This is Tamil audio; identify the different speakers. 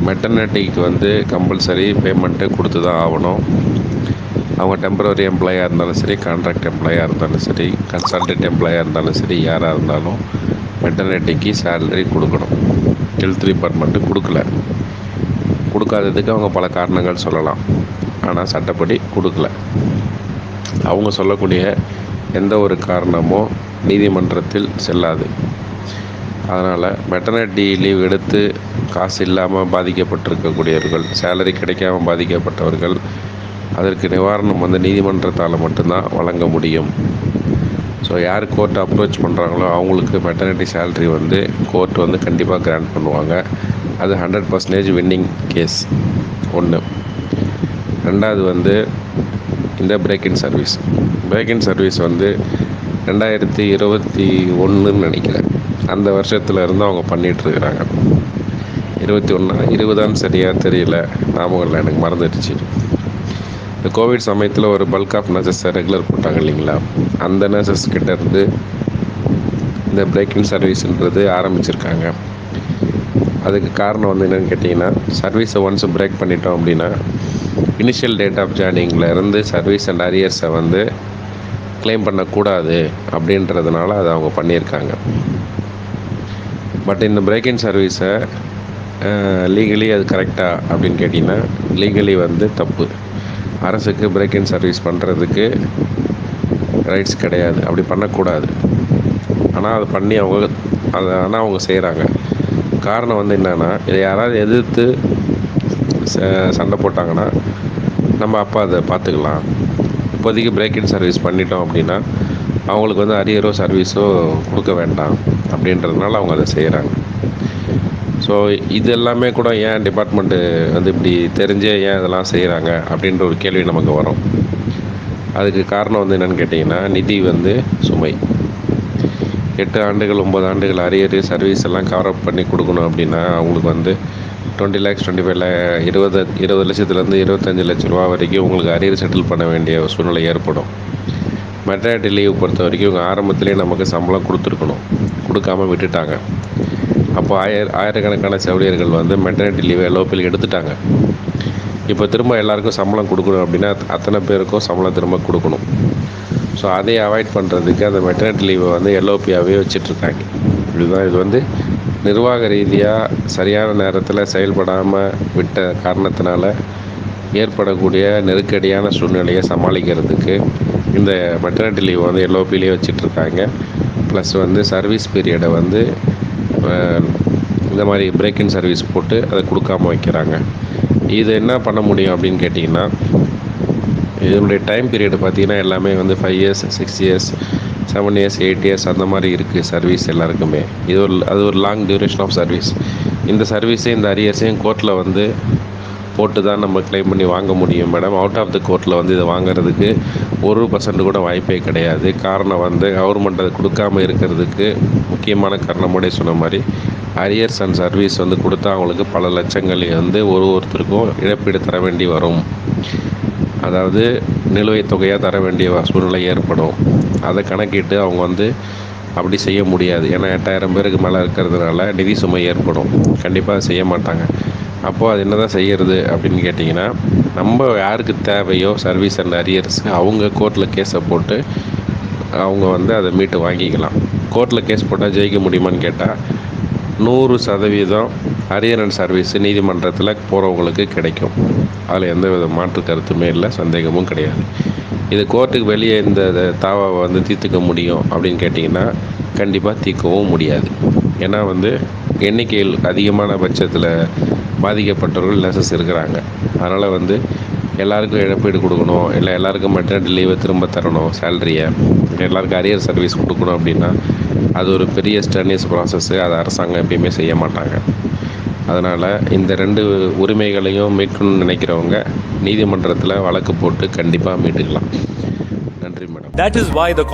Speaker 1: மெட்டர்னிட்டிக்கு வந்து கம்பல்சரி பேமெண்ட்டு கொடுத்து தான் ஆகணும். அவங்க டெம்பரரி எம்ப்ளாயாக இருந்தாலும் சரி, கான்ட்ராக்ட் எம்ப்ளாயாக இருந்தாலும் சரி, கன்சல்டன்ட் எம்ப்ளாயாக இருந்தாலும் சரி, யாராக இருந்தாலும் மெட்டர்னிட்டிக்கு சேலரி கொடுக்கணும். ஹெல்த் டிபார்ட்மெண்ட்டு கொடுக்காததுக்கு அவங்க பல காரணங்கள் சொல்லலாம். ஆனால் சட்டப்படி கொடுக்கல. அவங்க சொல்லக்கூடிய எந்த ஒரு காரணமும் நீதிமன்றத்தில் செல்லாது. அதனால் மெட்டர்னிட்டி லீவ் எடுத்து காசு இல்லாமல் பாதிக்கப்பட்டிருக்கக்கூடியவர்கள், சேலரி கிடைக்காம பாதிக்கப்பட்டவர்கள், அதற்கு நிவாரணம் வந்து நீதிமன்றத்தால் மட்டும்தான் வழங்க முடியும். ஸோ யார் கோர்ட்டை அப்ரோச் பண்ணுறாங்களோ அவங்களுக்கு மெட்டர்னிட்டி சேலரி வந்து கோர்ட் வந்து கண்டிப்பாக கிராண்ட் பண்ணுவாங்க. அது 100% வின்னிங் கேஸ். ஒன்று. ரெண்டாவது வந்து இந்த பிரேக்-இன் சர்வீஸ் வந்து 2021 நினைக்கிறேன். அந்த வருஷத்தில் இருந்து அவங்க பண்ணிகிட்ருக்குறாங்க. 20 சரியாக தெரியல, ஞாபகம் இல்லை, எனக்கு மறந்துடுச்சு. இந்த கோவிட் சமயத்தில் ஒரு பல்க் ஆஃப் நர்சஸை ரெகுலர் போட்டாங்க இல்லைங்களா, அந்த நர்சஸ் கிட்டேருந்து இந்த பிரேக்-இன் சர்வீஸ்ன்றது ஆரம்பிச்சிருக்காங்க. அதுக்கு காரணம் வந்து என்னென்னு கேட்டிங்கன்னா, சர்வீஸை ஒன்ஸ் பிரேக் பண்ணிட்டோம் அப்படின்னா இனிஷியல் டேட் ஆஃப் ஜாயினிங்கில் இருந்து சர்வீஸ் அண்ட் அரியர்ஸை வந்து கிளைம் பண்ணக்கூடாது அப்படின்றதுனால அதை அவங்க பண்ணியிருக்காங்க. பட் இந்த பிரேக்-இன் சர்வீஸை லீகலி அது கரெக்டாக அப்படின்னு கேட்டிங்கன்னா, லீகலி வந்து தப்பு. அரசுக்கு பிரேக்-இன் சர்வீஸ் பண்ணுறதுக்கு ரைட்ஸ் கிடையாது, அப்படி பண்ணக்கூடாது. ஆனால் அது பண்ணி அவங்க செய்கிறாங்க. காரணம் வந்து என்னென்னா, இதை யாராவது எதிர்த்து சண்டை போட்டாங்கன்னா நம்ம அப்போ அதை பார்த்துக்கலாம். இப்போதைக்கு பிரேக்-இன் சர்வீஸ் பண்ணிட்டோம் அப்படின்னா அவங்களுக்கு வந்து அரியரோ சர்வீஸோ கொடுக்க வேண்டாம் அப்படின்றதுனால அவங்க அதை செய்கிறாங்க. ஸோ இது எல்லாமே கூட ஏன் டிபார்ட்மெண்ட்டு வந்து இப்படி தெரிஞ்சே ஏன் இதெல்லாம் செய்கிறாங்க அப்படின்ற ஒரு கேள்வி நமக்கு வரும். அதுக்கு காரணம் வந்து என்னென்னு கேட்டிங்கன்னா, நிதி வந்து சுமை. 8 ஆண்டுகள் 9 ஆண்டுகள் அரியர் சர்வீஸ் எல்லாம் கவரப் பண்ணி கொடுக்கணும் அப்படின்னா அவங்களுக்கு வந்து 20 lakhs 20 லட்சத்துலேருந்து 25 லட்ச ரூபா வரைக்கும் உங்களுக்கு அரியர் செட்டில் பண்ண வேண்டிய சூழ்நிலை ஏற்படும். மெட்டர்னிட்டி லீவ் பொறுத்த வரைக்கும் இவங்க ஆரம்பத்துலேயே நமக்கு சம்பளம் கொடுக்காமல் விட்டுட்டாங்க. அப்போ ஆயிரக்கணக்கான செவிலியர்கள் வந்து மெட்டர்னிட்டி லீவ் எல்ஓபியில் எடுத்துட்டாங்க. இப்போ திரும்ப எல்லாருக்கும் சம்பளம் கொடுக்கணும் அப்படின்னா அத்தனை பேருக்கும் சம்பளம் திரும்ப கொடுக்கணும். ஸோ அதை அவாய்ட் பண்ணுறதுக்கு அந்த மெட்டர்னிட்டி லீவை வந்து எல்ஓபியாகவே வச்சிட்ருக்காங்க. இது வந்து நிர்வாக ரீதியாக சரியான நேரத்தில் செயல்படாமல் விட்ட காரணத்தினால ஏற்படக்கூடிய நெருக்கடியான சூழ்நிலையை சமாளிக்கிறதுக்கு இந்த மெட்டர்னிட்டி லீவ் வந்து எல்ஓபியிலே வச்சிட்ருக்காங்க. ப்ளஸ் வந்து சர்வீஸ் பீரியடை வந்து இந்த மாதிரி பிரேக்-இன் சர்வீஸ் போட்டு அதை கொடுக்காமல் வைக்கிறாங்க. இது என்ன பண்ண முடியும் அப்படின்னு கேட்டிங்கன்னா, இதனுடைய டைம் பீரியடு பார்த்திங்கன்னா எல்லாமே வந்து 5 years 6 years 7 years 8 years அந்த மாதிரி இருக்குது சர்வீஸ் எல்லாருக்குமே. அது ஒரு லாங் டியூரேஷன் ஆஃப் சர்வீஸ். இந்த சர்வீஸையும் இந்த அரியர்ஸையும் கோர்ட்டில் வந்து போட்டு தான் நம்ம கிளைம் பண்ணி வாங்க முடியும் மேடம். அவுட் ஆஃப் த கோர்ட்டில் வந்து இதை வாங்குறதுக்கு 1% கூட வாய்ப்பே கிடையாது. காரணம் வந்து கவர்மெண்ட் அதை கொடுக்காமல் இருக்கிறதுக்கு முக்கியமான காரணமோட சொன்ன மாதிரி அரியர்ஸ் அண்ட் சர்வீஸ் வந்து கொடுத்தா அவங்களுக்கு பல லட்சங்கள் வந்து ஒருத்தருக்கும் இழப்பீடு தர வேண்டி வரும். அதாவது நிலுவைத் தொகையாக தர வேண்டிய சூழ்நிலை ஏற்படும். அதை கணக்கிட்டு அவங்க வந்து அப்படி செய்ய முடியாது. ஏன்னா 8000 பேருக்கு மேலே இருக்கிறதுனால நிதி சுமை ஏற்படும். கண்டிப்பாக செய்ய மாட்டாங்க. அப்போது அது என்ன தான் செய்கிறது அப்படின்னு கேட்டிங்கன்னா, நம்ம யாருக்கு தேவையோ சர்வீஸ் அண்ட் அரியர்ஸ் அவங்க கோர்ட்டில் கேஸை போட்டு அவங்க வந்து அதை மீட்டு வாங்கிக்கலாம். கோர்ட்டில் கேஸ் போட்டால் ஜெயிக்க முடியுமான்னு கேட்டால் 100% அரியர் அண்ட் சர்வீஸ் நீதிமன்றத்தில் போகிறவங்களுக்கு கிடைக்கும். அதில் எந்த வித மாற்று கருத்துமே இல்லை, சந்தேகமும் கிடையாது. இது கோர்ட்டுக்கு வெளியே இந்த தாவாவை வந்து தீர்த்துக்க முடியும் அப்படின்னு கேட்டிங்கன்னா கண்டிப்பாக தீர்க்கவும் முடியாது. ஏன்னா வந்து எண்ணிக்கையில் அதிகமான பட்சத்தில் பாதிக்கப்பட்டவர்கள் நர்சஸ் இருக்கிறாங்க. அதனால் வந்து எல்லாருக்கும் இழப்பீடு கொடுக்கணும், இல்லை எல்லாருக்கும் மெட்டர்னிட்டி லீவை திரும்ப தரணும், சேலரியை எல்லாருக்கும் அரியர் சர்வீஸ் கொடுக்கணும் அப்படின்னா அது ஒரு பெரிய ஸ்டர்னியஸ் ப்ராசஸ்ஸு. அதை அரசாங்கம் எப்பயுமே செய்ய மாட்டாங்க. அதனால் இந்த 2 உரிமைகளையும் மீட்கணும்னு நினைக்கிறவங்க நீதிமன்றத்தில் வழக்கு போட்டு கண்டிப்பாக மீட்டுக்கலாம். நன்றி madam.
Speaker 2: That is why the